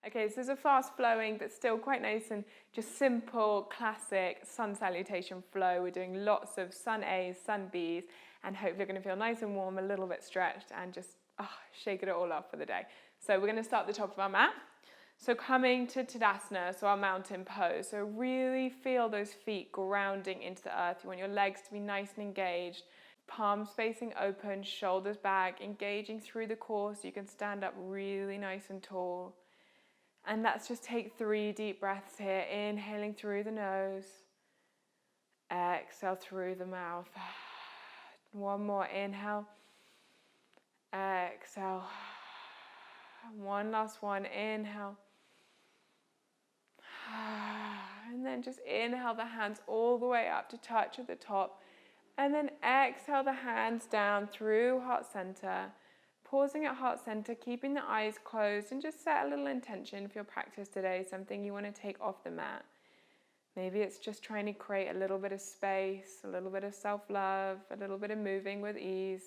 Okay, so there's a fast flowing but still quite nice and just simple, classic sun salutation flow. We're doing lots of sun A's, sun B's, and hopefully you're going to feel nice and warm, a little bit stretched, and just shaking it all off for the day. So we're going to start at the top of our mat. So coming to Tadasana, so our mountain pose. So really feel those feet grounding into the earth. You want your legs to be nice and engaged. Palms facing open, shoulders back, engaging through the core so you can stand up really nice and tall. And let's just take 3 deep breaths here. Inhaling through the nose. Exhale through the mouth. One more. Inhale. Exhale. One last one. Inhale. And then just inhale the hands all the way up to touch at the top. And then exhale the hands down through heart center. Pausing at heart center, keeping the eyes closed, and just set a little intention for your practice today, something you want to take off the mat. Maybe it's just trying to create a little bit of space, a little bit of self-love, a little bit of moving with ease.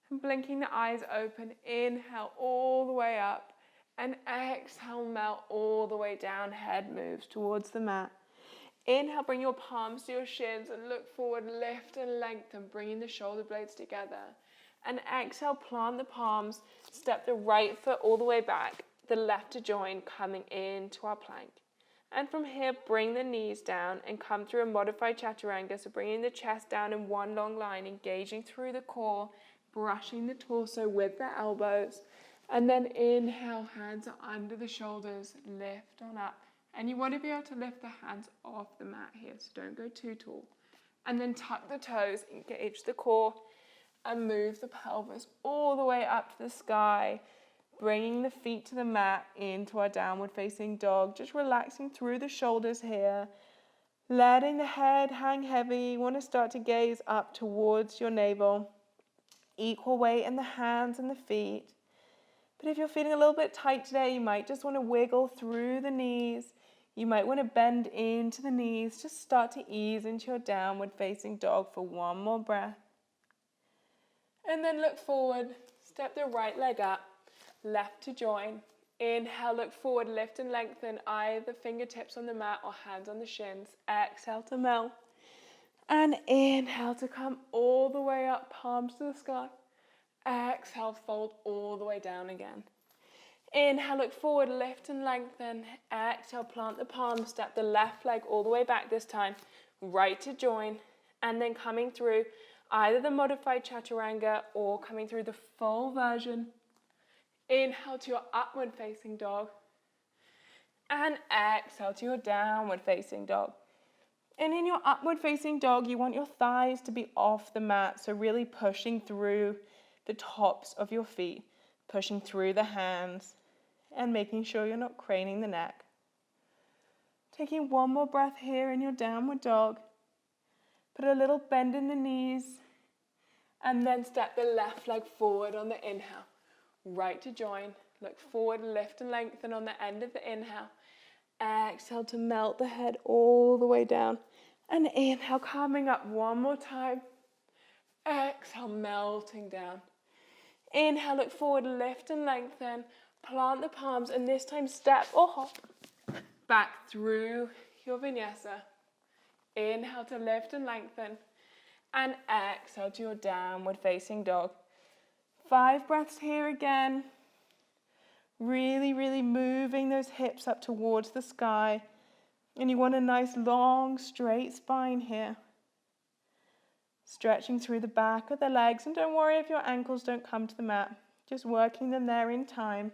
And blinking the eyes open, inhale all the way up, and exhale, melt all the way down, head moves towards the mat. Inhale, bring your palms to your shins and look forward, lift and lengthen, bringing the shoulder blades together. And exhale, plant the palms, step the right foot all the way back, the left to join, coming into our plank. And from here, bring the knees down and come through a modified Chaturanga, so bringing the chest down in one long line, engaging through the core, brushing the torso with the elbows. And then inhale, hands are under the shoulders, lift on up. And you want to be able to lift the hands off the mat here, so don't go too tall. And then tuck the toes, engage the core, and move the pelvis all the way up to the sky, bringing the feet to the mat into our downward facing dog, just relaxing through the shoulders here, letting the head hang heavy. You want to start to gaze up towards your navel, equal weight in the hands and the feet. But if you're feeling a little bit tight today, you might just want to wiggle through the knees. You might want to bend into the knees. Just start to ease into your downward facing dog for one more breath. And then look forward, step the right leg up, left to join. Inhale, look forward, lift and lengthen, either fingertips on the mat or hands on the shins. Exhale to melt. And inhale to come all the way up, palms to the sky. Exhale, fold all the way down again. Inhale, look forward, lift and lengthen. Exhale, plant the palms, step the left leg all the way back this time. Right to join. And then coming through either the modified Chaturanga or coming through the full version. Inhale to your upward facing dog. And exhale to your downward facing dog. And in your upward facing dog, you want your thighs to be off the mat. So really pushing through the tops of your feet, pushing through the hands, and making sure you're not craning the neck. Taking one more breath here in your downward dog. Put a little bend in the knees, and then step the left leg forward on the inhale. Right to join. Look forward, lift and lengthen on the end of the inhale. Exhale to melt the head all the way down. And inhale, coming up one more time. Exhale, melting down. Inhale, look forward, lift and lengthen. Plant the palms, and this time step or hop back through your vinyasa. Inhale to lift and lengthen. And exhale to your downward facing dog. 5 breaths here again. Really, really moving those hips up towards the sky. And you want a nice long straight spine here. Stretching through the back of the legs. And don't worry if your ankles don't come to the mat. Just working them there in time.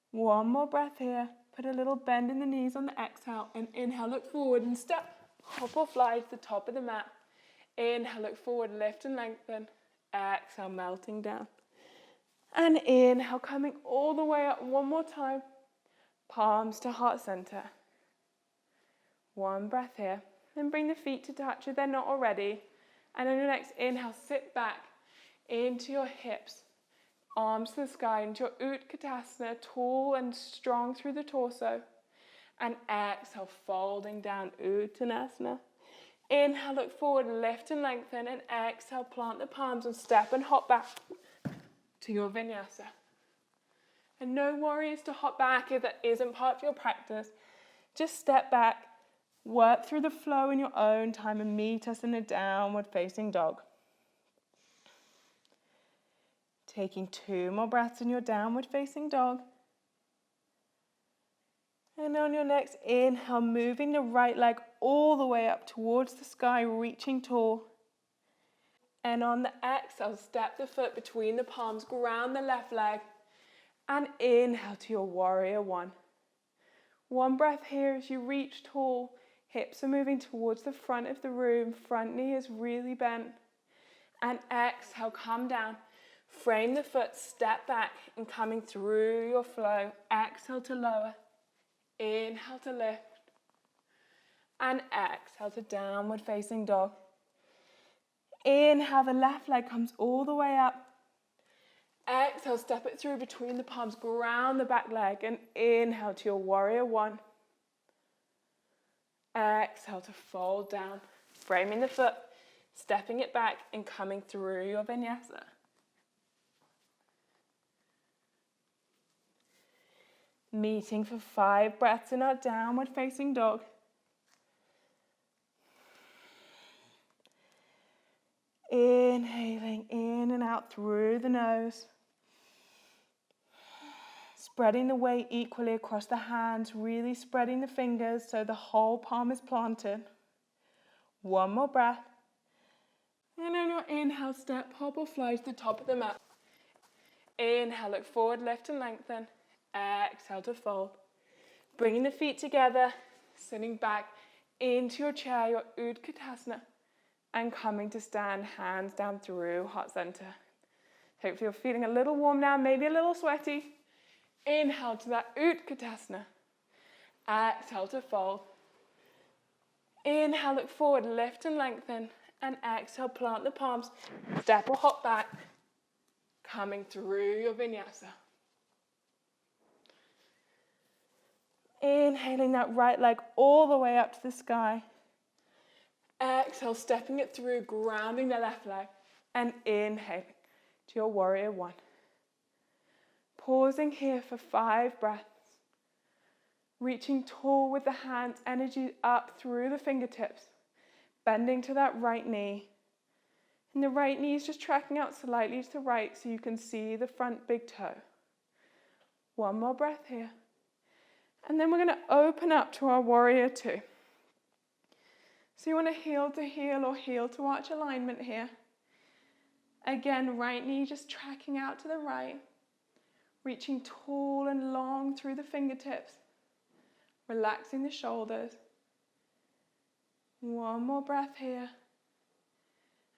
One more breath here. Put a little bend in the knees on the exhale. And inhale, look forward and step. Hop or fly to the top of the mat. Inhale, look forward, lift and lengthen. Exhale, melting down. And inhale, coming all the way up one more time. Palms to heart center. One breath here. Then bring the feet to touch if they're not already. And on your next inhale, sit back into your hips. Arms to the sky, into your Utkatasana, tall and strong through the torso. And exhale, folding down, Uttanasana. Inhale, look forward, lift and lengthen. And exhale, plant the palms and step and hop back to your vinyasa. And no worries to hop back if that isn't part of your practice. Just step back, work through the flow in your own time and meet us in a downward facing dog. Taking 2 more breaths in your downward facing dog. And on your next inhale, moving the right leg all the way up towards the sky, reaching tall. And on the exhale, step the foot between the palms, ground the left leg, and inhale to your warrior one. One breath here as you reach tall, hips are moving towards the front of the room, front knee is really bent. And exhale, come down, frame the foot, step back, and coming through your flow, exhale to lower. Inhale to lift, and exhale to downward facing dog. Inhale, the left leg comes all the way up. Exhale, step it through between the palms, ground the back leg, and inhale to your warrior one. Exhale to fold down, framing the foot, stepping it back, and coming through your vinyasa. Meeting for 5 breaths in our downward facing dog. Inhaling in and out through the nose. Spreading the weight equally across the hands, really spreading the fingers so the whole palm is planted. 1 more breath. And on your inhale, step, hop or fly to the top of the mat. Inhale, look forward, lift and lengthen. Exhale to fold. Bringing the feet together, sitting back into your chair, your Utkatasana, and coming to stand, hands down through heart center. Hopefully you're feeling a little warm now, maybe a little sweaty. Inhale to that Utkatasana. Exhale to fold. Inhale, look forward, lift and lengthen. And exhale, plant the palms, step or hop back, coming through your vinyasa. Inhaling that right leg all the way up to the sky. Exhale, stepping it through, grounding the left leg. And inhaling to your warrior one. Pausing here for 5 breaths. Reaching tall with the hands, energy up through the fingertips. Bending to that right knee. And the right knee is just tracking out slightly to the right so you can see the front big toe. 1 more breath here. And then we're going to open up to our warrior two. So you want to heel to heel or heel to arch alignment here. Again, right knee just tracking out to the right. Reaching tall and long through the fingertips. Relaxing the shoulders. 1 more breath here.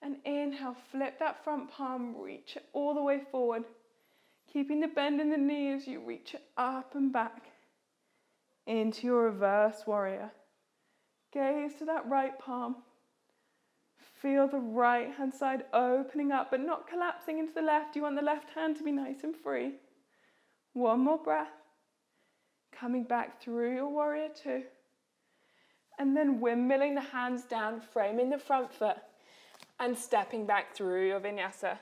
And inhale, flip that front palm, reach it all the way forward. Keeping the bend in the knee as you reach it up and back. Into your reverse warrior. Gaze to that right palm. Feel the right hand side opening up but not collapsing into the left. You want the left hand to be nice and free. 1 more breath. Coming back through your warrior two. And then windmilling the hands down, framing the front foot and stepping back through your vinyasa.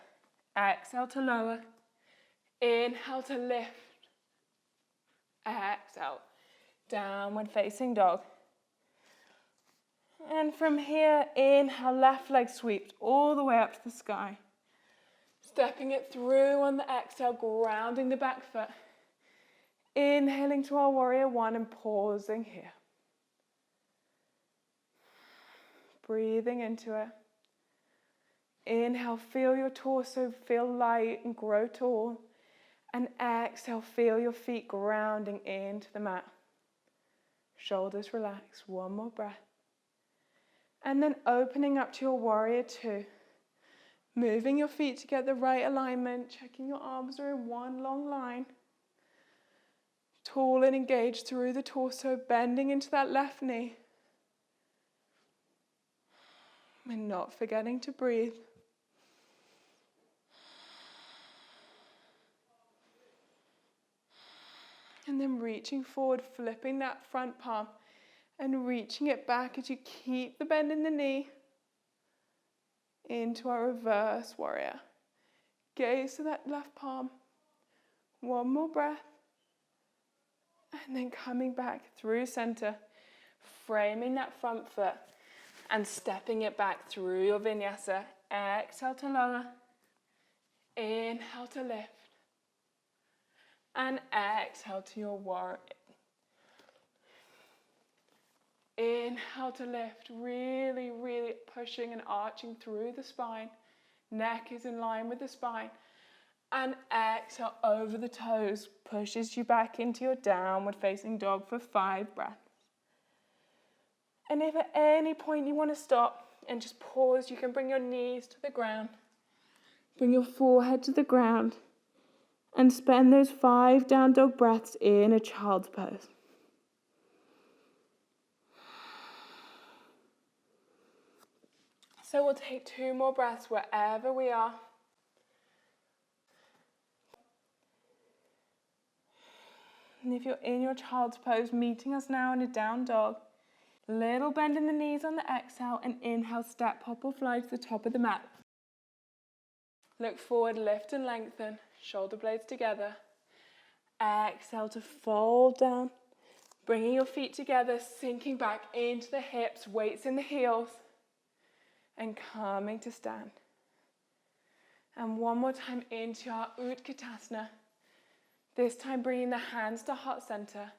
Exhale to lower. Inhale to lift. Exhale. Downward facing dog. And from here, inhale, left leg sweeps all the way up to the sky. Stepping it through on the exhale, grounding the back foot. Inhaling to our warrior one and pausing here. Breathing into it. Inhale, feel your torso, feel light and grow tall. And exhale, feel your feet grounding into the mat. Shoulders relax, 1 more breath. And then opening up to your warrior two. Moving your feet to get the right alignment, checking your arms are in one long line. Tall and engaged through the torso, bending into that left knee. And not forgetting to breathe. And then reaching forward, flipping that front palm and reaching it back as you keep the bend in the knee into our reverse warrior. Gaze to that left palm. 1 more breath. And then coming back through center, framing that front foot and stepping it back through your vinyasa. Exhale to lower. Inhale to lift. And exhale to your warrior. Inhale to lift, really, really pushing and arching through the spine. Neck is in line with the spine. And exhale over the toes, pushes you back into your downward facing dog for 5 breaths. And if at any point you want to stop and just pause, you can bring your knees to the ground. Bring your forehead to the ground. And spend those 5 down dog breaths in a child's pose. So we'll take 2 more breaths wherever we are. And if you're in your child's pose, meeting us now in a down dog, little bend in the knees on the exhale, and inhale, step, hop or fly to the top of the mat. Look forward, lift and lengthen, shoulder blades together. Exhale to fold down, bringing your feet together, sinking back into the hips, weights in the heels, and coming to stand. And one more time into our Utkatasana. This time bringing the hands to heart center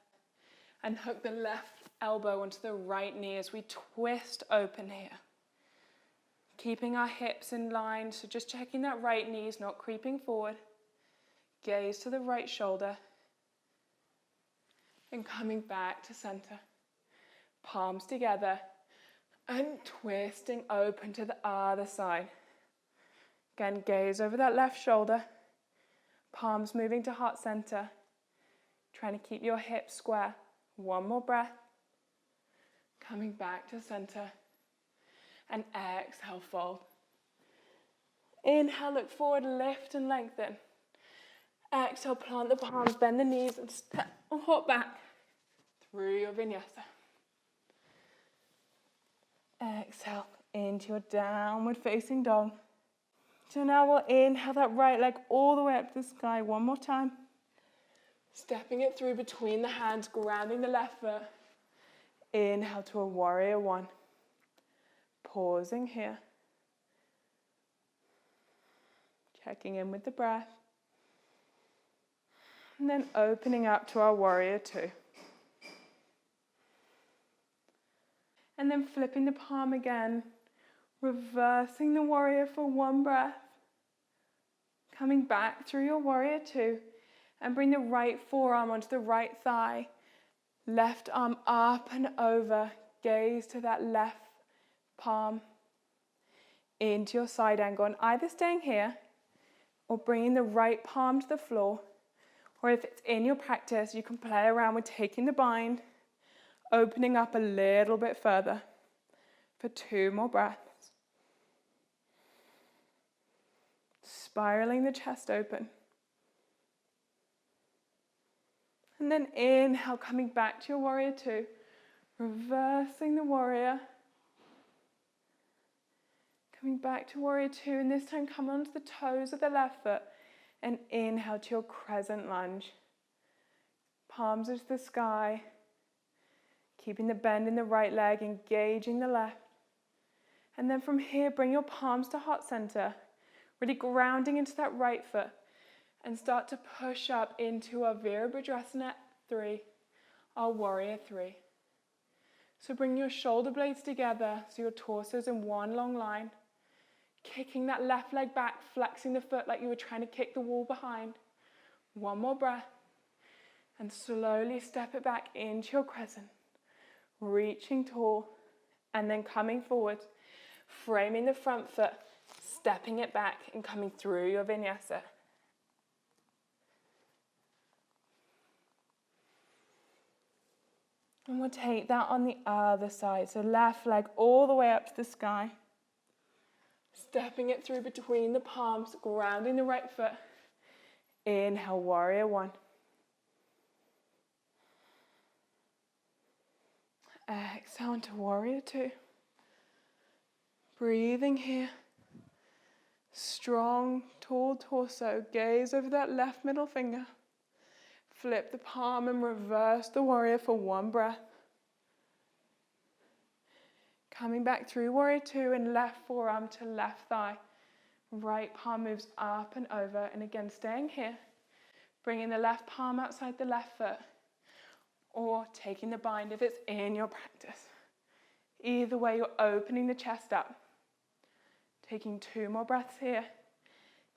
and hook the left elbow onto the right knee as we twist open here. Keeping our hips in line, so just checking that right knee is not creeping forward. Gaze to the right shoulder. And coming back to center. Palms together and twisting open to the other side. Again, gaze over that left shoulder. Palms moving to heart center. Trying to keep your hips square. One more breath. Coming back to center. And exhale, fold. Inhale, look forward, lift and lengthen. Exhale, plant the palms, bend the knees and step or hop back through your vinyasa. Exhale into your downward facing dog. So now we'll inhale that right leg all the way up to the sky one more time. Stepping it through between the hands, grounding the left foot. Inhale to a warrior 1. Pausing here. Checking in with the breath. And then opening up to our warrior 2. And then flipping the palm again. Reversing the warrior for 1 breath. Coming back through your warrior 2. And bring the right forearm onto the right thigh. Left arm up and over. Gaze to that left palm into your side angle. And either staying here or bringing the right palm to the floor. Or if it's in your practice, you can play around with taking the bind, opening up a little bit further for 2 more breaths. Spiraling the chest open. And then inhale, coming back to your warrior 2. Reversing the warrior. Coming back to warrior 2, and this time come onto the toes of the left foot. And inhale to your crescent lunge. Palms into the sky. Keeping the bend in the right leg, engaging the left. And then from here, bring your palms to heart center. Really grounding into that right foot. And start to push up into our Virabhadrasana 3, our warrior 3. So bring your shoulder blades together so your torso's in one long line. Kicking that left leg back, flexing the foot like you were trying to kick the wall behind. 1 more breath. And slowly step it back into your crescent. Reaching tall. And then coming forward. Framing the front foot. Stepping it back and coming through your vinyasa. And we'll take that on the other side. So left leg all the way up to the sky. Stepping it through between the palms, grounding the right foot. Inhale, warrior 1. Exhale into warrior 2. Breathing here. Strong, tall torso. Gaze over that left middle finger. Flip the palm and reverse the warrior for one breath. Coming back through warrior two and left forearm to left thigh. Right palm moves up and over, and again staying here. Bringing the left palm outside the left foot, or taking the bind if it's in your practice. Either way, you're opening the chest up. Taking 2 more breaths here.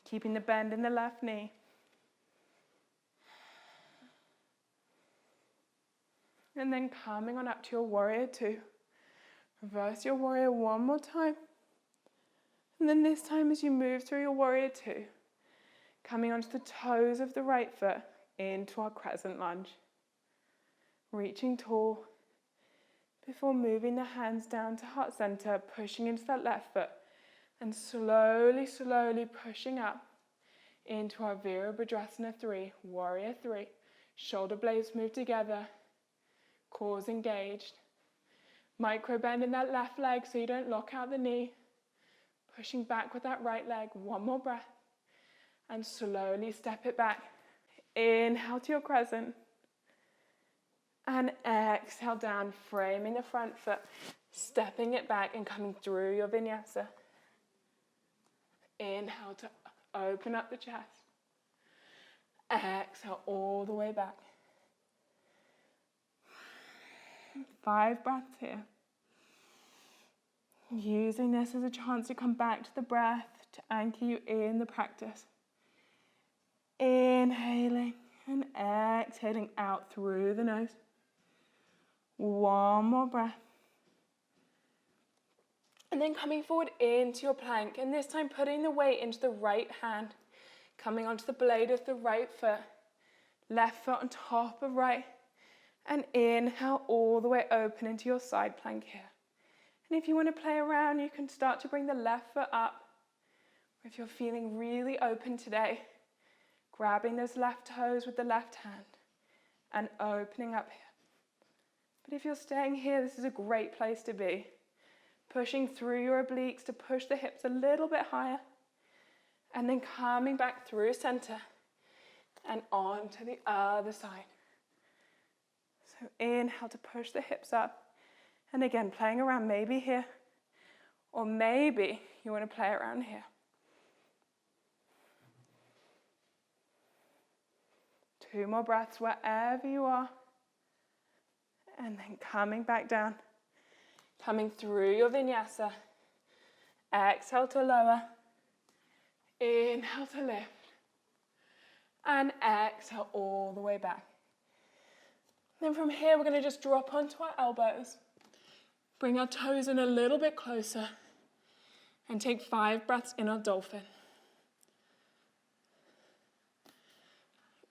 Keeping the bend in the left knee. And then coming on up to your warrior two. Reverse your warrior one more time. And then this time as you move through your warrior two, coming onto the toes of the right foot into our crescent lunge. Reaching tall before moving the hands down to heart center, pushing into that left foot and slowly, slowly pushing up into our Virabhadrasana 3, warrior 3. Shoulder blades move together, cores engaged. Micro bend in that left leg so you don't lock out the knee. Pushing back with that right leg, one more breath. And slowly step it back. Inhale to your crescent. And exhale down, framing the front foot, stepping it back and coming through your vinyasa. Inhale to open up the chest. Exhale all the way back. 5 breaths here. Using this as a chance to come back to the breath, to anchor you in the practice. Inhaling and exhaling out through the nose. One more breath. And then coming forward into your plank, and this time putting the weight into the right hand, coming onto the blade of the right foot, left foot on top of right, and inhale all the way open into your side plank here. And if you want to play around, you can start to bring the left foot up. If you're feeling really open today, grabbing those left toes with the left hand and opening up here. But if you're staying here, this is a great place to be. Pushing through your obliques to push the hips a little bit higher. And then coming back through center and on to the other side. So inhale to push the hips up. And again, playing around maybe here. Or maybe you want to play around here. Two more breaths wherever you are. And then coming back down. Coming through your vinyasa. Exhale to lower. Inhale to lift. And exhale all the way back. Then from here, we're going to just drop onto our elbows. Bring our toes in a little bit closer. And take 5 breaths in our dolphin.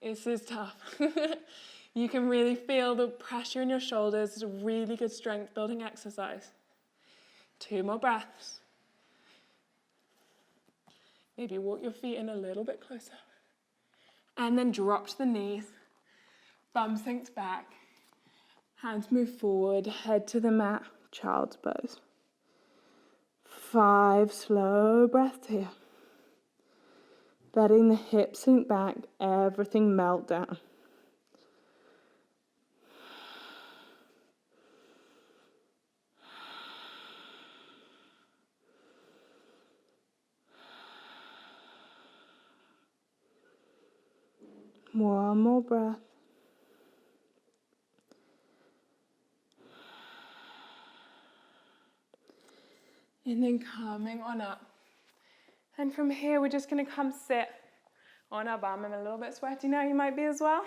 This is tough. You can really feel the pressure in your shoulders. It's a really good strength building exercise. 2 more breaths. Maybe walk your feet in a little bit closer. And then drop to the knees. Bum sinks back. Hands move forward, head to the mat, child's pose. 5 slow breaths here. Letting the hips sink back, everything melt down. One more breath. And then coming on up. And from here, we're just going to come sit on our bum. I'm a little bit sweaty now, you might be as well.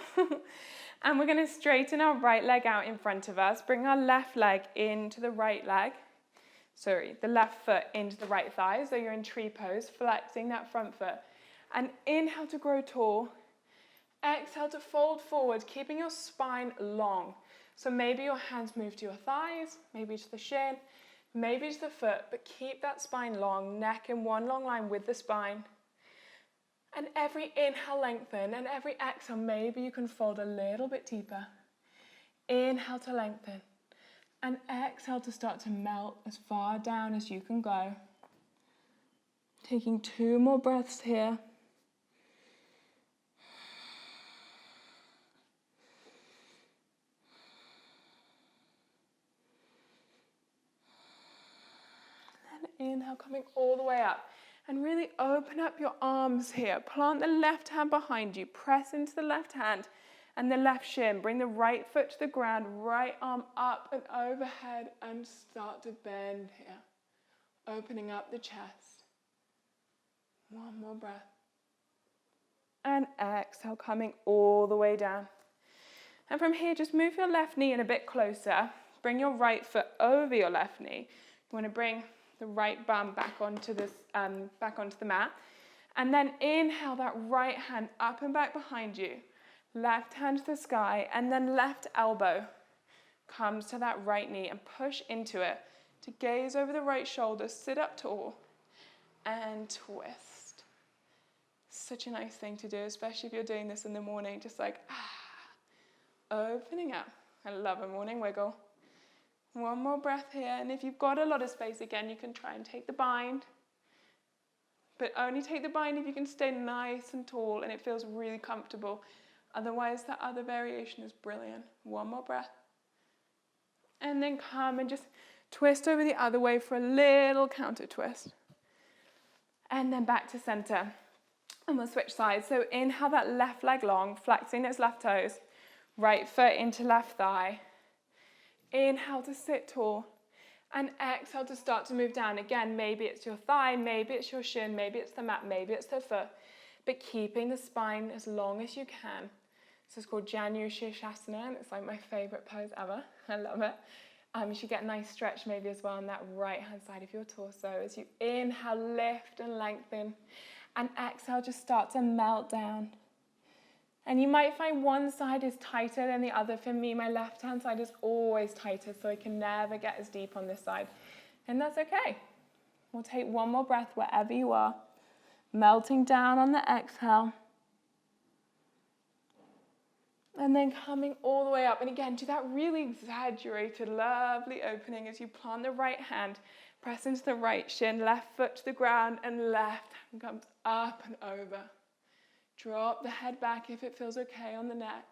And we're going to straighten our right leg out in front of us. Bring our left leg into the right leg. The left foot into the right thigh. So you're in tree pose, flexing that front foot. And inhale to grow tall. Exhale to fold forward, keeping your spine long. So maybe your hands move to your thighs, maybe to the shin, maybe to the foot, but keep that spine long, neck in one long line with the spine. And every inhale lengthen, and every exhale, maybe you can fold a little bit deeper. Inhale to lengthen, and exhale to start to melt as far down as you can go. Taking 2 more breaths here. Inhale, coming all the way up. And really open up your arms here. Plant the left hand behind you. Press into the left hand and the left shin. Bring the right foot to the ground. Right arm up and overhead and start to bend here. Opening up the chest. One more breath. And exhale, coming all the way down. And from here, just move your left knee in a bit closer. Bring your right foot over your left knee. You want to bring the right bum back onto the mat. And then inhale that right hand up and back behind you. Left hand to the sky, and then left elbow comes to that right knee and push into it to gaze over the right shoulder, sit up tall, and twist. Such a nice thing to do, especially if you're doing this in the morning, just like, opening up. I love a morning wiggle. One more breath here, and if you've got a lot of space again, you can try and take the bind. But only take the bind if you can stay nice and tall and it feels really comfortable. Otherwise, that other variation is brilliant. One more breath. And then come and just twist over the other way for a little counter twist. And then back to center. And we'll switch sides. So inhale that left leg long, flexing its left toes. Right foot into left thigh. Inhale to sit tall. And exhale to start to move down. Again, maybe it's your thigh, maybe it's your shin, maybe it's the mat, maybe it's the foot. But keeping the spine as long as you can. This is called Janu Shirshasana, and it's like my favorite pose ever. I love it. You should get a nice stretch maybe as well on that right-hand side of your torso. As you inhale, lift and lengthen. And exhale, just start to melt down. And you might find one side is tighter than the other. For me, my left-hand side is always tighter, so I can never get as deep on this side. And that's okay. We'll take one more breath wherever you are. Melting down on the exhale. And then coming all the way up. And again, do that really exaggerated, lovely opening as you plant the right hand, press into the right shin, left foot to the ground, and left hand comes up and over. Drop the head back if it feels okay on the neck.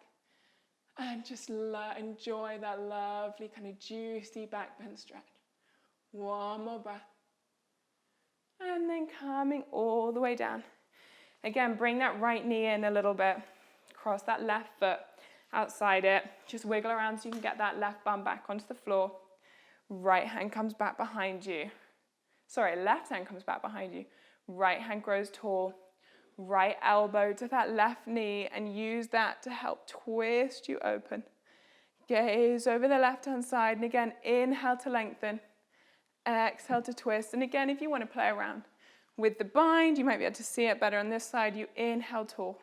And just enjoy that lovely kind of juicy back bend stretch. One more breath. And then coming all the way down. Again, bring that right knee in a little bit. Cross that left foot outside it. Just wiggle around so you can get that left bum back onto the floor. Right hand comes back behind you. Left hand comes back behind you. Right hand grows tall. Right elbow to that left knee and use that to help twist you open. Gaze over the left hand side and again inhale to lengthen. Exhale to twist. And again, if you want to play around with the bind, you might be able to see it better on this side. You inhale tall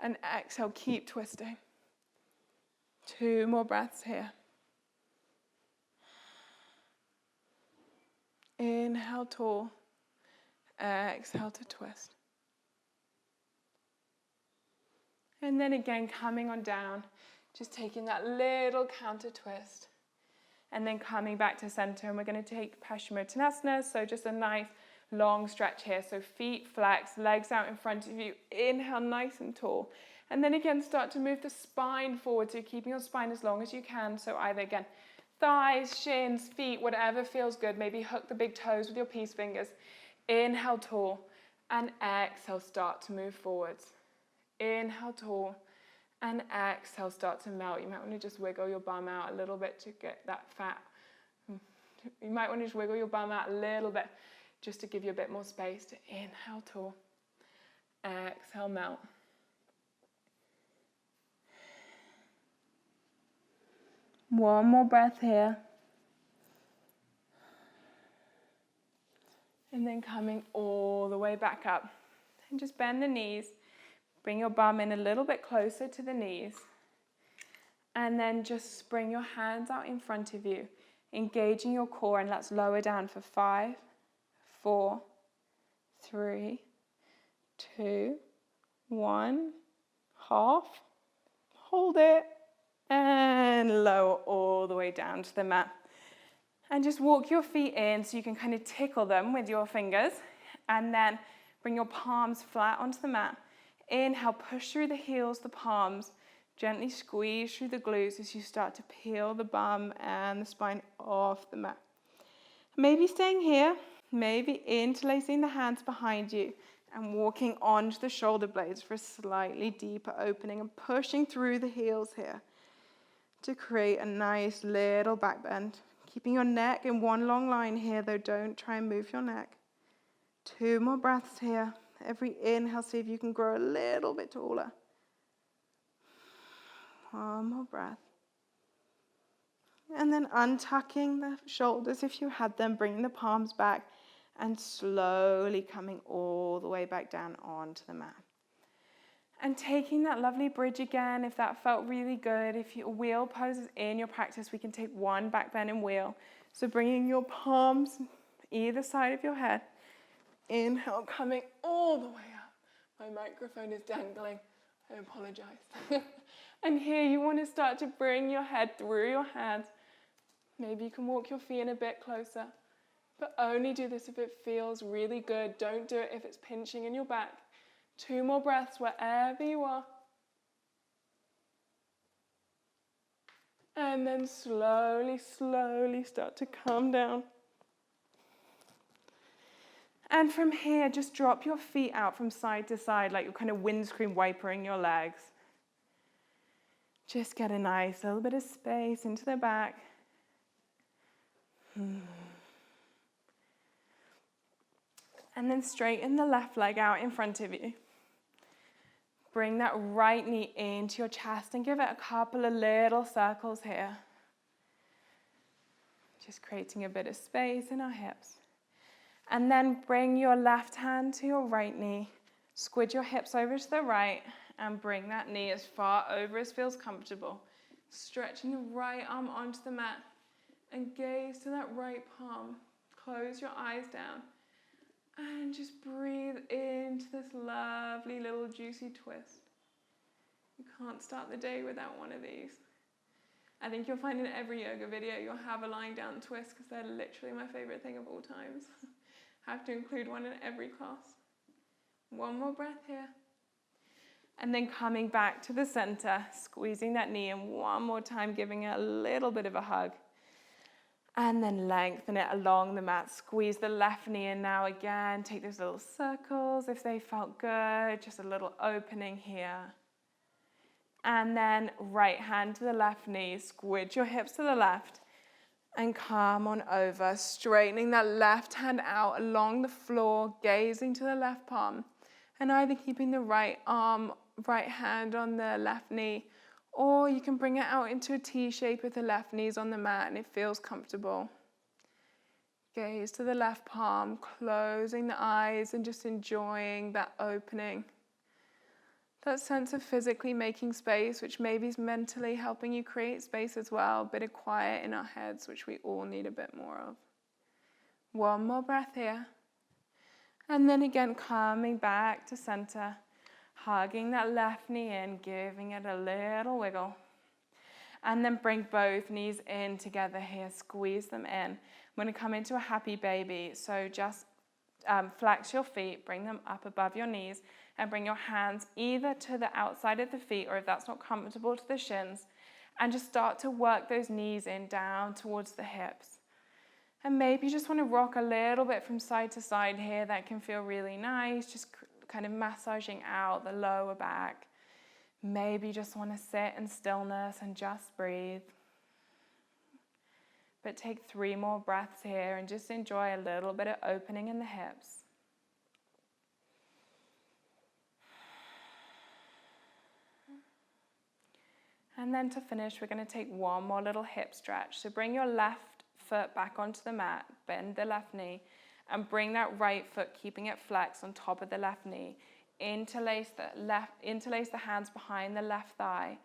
and exhale, keep twisting. 2 more breaths here. Inhale tall. Exhale to twist. And then again, coming on down, just taking that little counter twist. And then coming back to center, and we're going to take Paschimottanasana, so just a nice long stretch here. So feet flex, legs out in front of you. Inhale, nice and tall. And then again, start to move the spine forward, so keeping your spine as long as you can. So either, again, thighs, shins, feet, whatever feels good. Maybe hook the big toes with your peace fingers. Inhale, tall. And exhale, start to move forwards. Inhale, tall. And exhale, start to melt. You might want to just wiggle your bum out a little bit to get that fat. You might want to just wiggle your bum out a little bit just to give you a bit more space to inhale, tall. Exhale, melt. One more breath here. And then coming all the way back up. And just bend the knees. Bring your bum in a little bit closer to the knees. And then just bring your hands out in front of you, engaging your core, and let's lower down for 5, 4, 3, 2, 1. Half. Hold it. And lower all the way down to the mat. And just walk your feet in so you can kind of tickle them with your fingers. And then bring your palms flat onto the mat. Inhale, push through the heels, the palms. Gently squeeze through the glutes as you start to peel the bum and the spine off the mat. Maybe staying here. Maybe interlacing the hands behind you and walking onto the shoulder blades for a slightly deeper opening and pushing through the heels here to create a nice little back bend. Keeping your neck in one long line here, though, don't try and move your neck. 2 more breaths here. Every inhale, see if you can grow a little bit taller. 1 more breath. And then untucking the shoulders if you had them, bringing the palms back and slowly coming all the way back down onto the mat. And taking that lovely bridge again, if that felt really good. If your wheel poses in your practice, we can take 1 back bend and wheel. So bringing your palms either side of your head. Inhale, coming all the way up. My microphone is dangling. I apologize. And here you want to start to bring your head through your hands. Maybe you can walk your feet in a bit closer. But only do this if it feels really good. Don't do it if it's pinching in your back. 2 more breaths wherever you are. And then slowly, slowly start to come down. And from here, just drop your feet out from side to side like you're kind of windscreen wipering your legs. Just get a nice little bit of space into the back. And then straighten the left leg out in front of you. Bring that right knee into your chest and give it a couple of little circles here. Just creating a bit of space in our hips. And then bring your left hand to your right knee. Squid your hips over to the right and bring that knee as far over as feels comfortable. Stretching the right arm onto the mat and gaze to that right palm. Close your eyes down. And just breathe into this lovely little juicy twist. You can't start the day without one of these. I think you'll find in every yoga video you'll have a lying down twist because they're literally my favorite thing of all times. Have to include one in every class. 1 more breath here. And then coming back to the center, squeezing that knee in one more time, giving it a little bit of a hug. And then lengthen it along the mat. Squeeze the left knee in now again. Take those little circles if they felt good. Just a little opening here. And then right hand to the left knee. Squid your hips to the left. And come on over. Straightening that left hand out along the floor. Gazing to the left palm. And either keeping the right hand on the left knee, or you can bring it out into a T shape with the left knees on the mat and it feels comfortable. Gaze to the left palm, closing the eyes and just enjoying that opening. That sense of physically making space, which maybe is mentally helping you create space as well. A bit of quiet in our heads, which we all need a bit more of. 1 more breath here. And then again, coming back to center. Hugging that left knee in, giving it a little wiggle. And then bring both knees in together here, squeeze them in. I'm going to come into a happy baby. So just flex your feet, bring them up above your knees, and bring your hands either to the outside of the feet, or if that's not comfortable, to the shins. And just start to work those knees in down towards the hips. And maybe you just want to rock a little bit from side to side here. That can feel really nice. Just kind of massaging out the lower back. Maybe you just want to sit in stillness and just breathe. But take 3 more breaths here and just enjoy a little bit of opening in the hips. And then to finish, we're going to take 1 more little hip stretch. So bring your left foot back onto the mat, bend the left knee, and bring that right foot, keeping it flexed on top of the left knee. Interlace the hands behind the left thigh,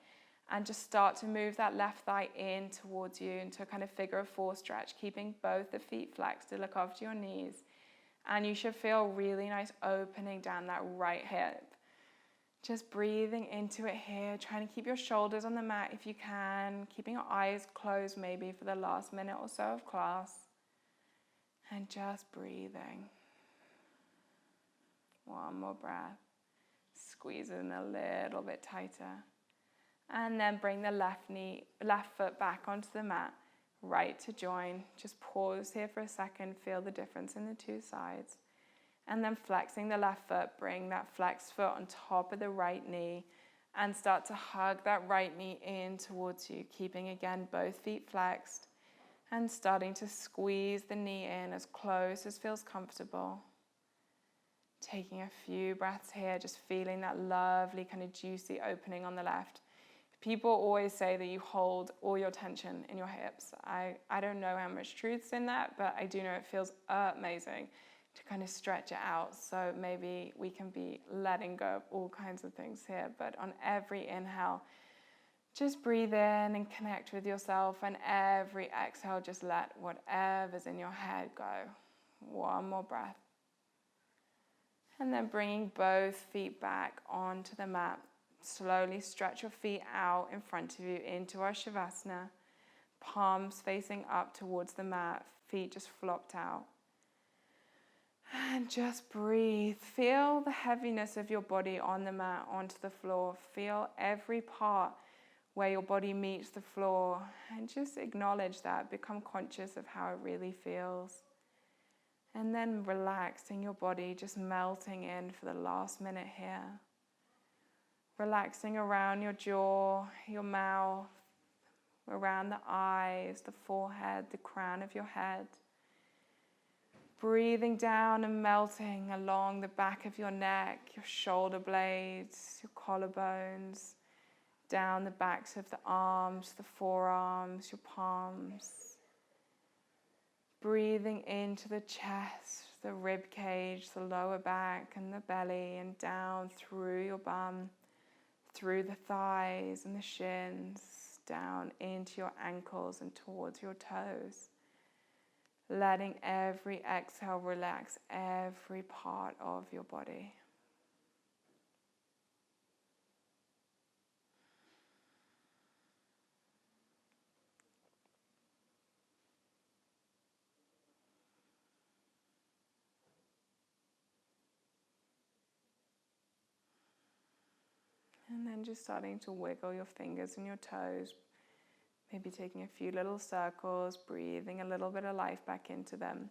and just start to move that left thigh in towards you into a kind of figure of 4 stretch, keeping both the feet flexed to look after your knees. And you should feel really nice opening down that right hip. Just breathing into it here, trying to keep your shoulders on the mat if you can, keeping your eyes closed maybe for the last minute or so of class. And just breathing. 1 more breath. Squeeze in a little bit tighter. And then bring the left foot back onto the mat. right to join. Just pause here for a second, feel the difference in the two sides. And then flexing the left foot, bring that flexed foot on top of the right knee and start to hug that right knee in towards you, keeping again both feet flexed and starting to squeeze the knee in as close as feels comfortable. Taking a few breaths here, just feeling that lovely kind of juicy opening on the left. People always say that you hold all your tension in your hips. I don't know how much truth's in that, but I do know it feels amazing to kind of stretch it out. So maybe we can be letting go of all kinds of things here. But on every inhale, just breathe in and connect with yourself. And every exhale, just let whatever's in your head go. One more breath. And then bringing both feet back onto the mat. Slowly stretch your feet out in front of you into our Shavasana. Palms facing up towards the mat. Feet just flopped out. And just breathe. Feel the heaviness of your body on the mat, onto the floor. Feel every part where your body meets the floor. And just acknowledge that. Become conscious of how it really feels. And then relaxing your body, just melting in for the last minute here. Relaxing around your jaw, your mouth, around the eyes, the forehead, the crown of your head. Breathing down and melting along the back of your neck, your shoulder blades, your collarbones, down the backs of the arms, the forearms, your palms. Breathing into the chest, the rib cage, the lower back and the belly, and down through your bum, through the thighs and the shins, down into your ankles and towards your toes. Letting every exhale relax every part of your body. And then just starting to wiggle your fingers and your toes. Maybe taking a few little circles, breathing a little bit of life back into them.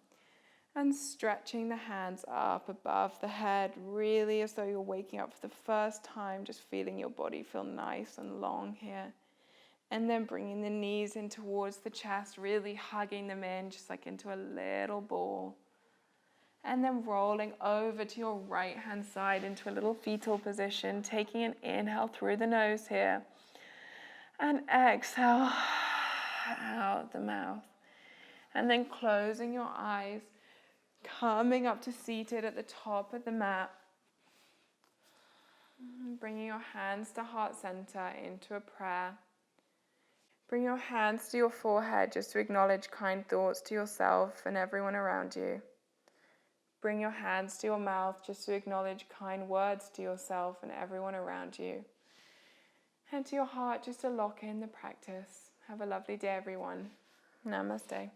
And stretching the hands up above the head, really as though you're waking up for the first time, just feeling your body feel nice and long here. And then bringing the knees in towards the chest, really hugging them in, just like into a little ball. And then rolling over to your right hand side into a little fetal position, taking an inhale through the nose here. And exhale out the mouth. And then closing your eyes, coming up to seated at the top of the mat. Bringing your hands to heart center into a prayer. Bring your hands to your forehead just to acknowledge kind thoughts to yourself and everyone around you. Bring your hands to your mouth just to acknowledge kind words to yourself and everyone around you. And to your heart just to lock in the practice. Have a lovely day, everyone. Namaste.